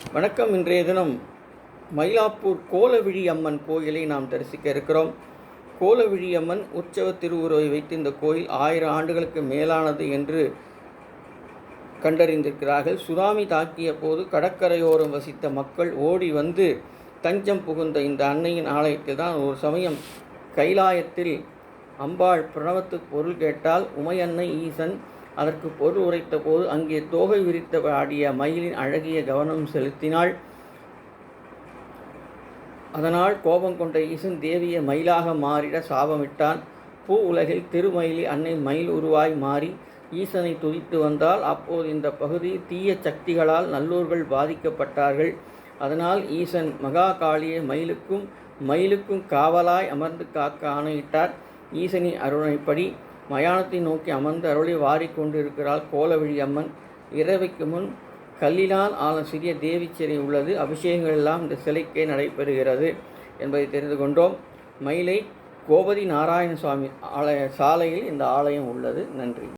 வணக்கம். இன்றைய தினம் மயிலாப்பூர் கோலவிழி அம்மன் கோயிலை நாம் தரிசிக்க இருக்கிறோம். கோலவிழி அம்மன் உற்சவ திருவுருவை வைத்து இந்த கோயில் 1000 ஆண்டுகளுக்கு மேலானது என்று கண்டறிந்திருக்கிறார்கள். சுனாமி தாக்கிய போது கடற்கரையோரம் வசித்த மக்கள் ஓடி வந்து தஞ்சம் புகுந்த இந்த அன்னையின் ஆலயத்தில் தான் ஒரு சமயம் கைலாயத்தில் அம்பாள் பிரணவத்துக்கு பொருள் கேட்டால் உமையன்னை ஈசன் அதற்கு பொருள் உரைத்த போது அங்கே தோகை விரித்த ஆடிய மயிலின் அழகிய கவனம் செலுத்தினாள். அதனால் கோபம் கொண்ட ஈசன் தேவியை மயிலாக மாறிட சாபமிட்டான். பூ உலகில் திருமயிலி அன்னை மயில் உருவாய் மாறி ஈசனை துதித்து வந்தால் அப்போது இந்த பகுதி தீய சக்திகளால் நல்லோர்கள் பாதிக்கப்பட்டார்கள். அதனால் ஈசன் மகா காளியை மயிலுக்கும் காவலாய் அமர்ந்து காக்க ஆணையிட்டார். ஈசனின் அருணைப்படி மயானத்தை நோக்கி அமர்ந்து அருளை வாரிக்கொண்டிருக்கிறாள் கோலவிழி அம்மன். இரவைக்கு முன் கல்லினால் ஆன சிறிய தேவி சிலை உள்ளது. அபிஷேகங்கள் எல்லாம் இந்த சிலைக்கே நடைபெறுகிறது என்பதை தெரிந்து கொண்டோம். மயிலை கோபதி நாராயணசுவாமி சாலையில் இந்த ஆலயம் உள்ளது. நன்றி.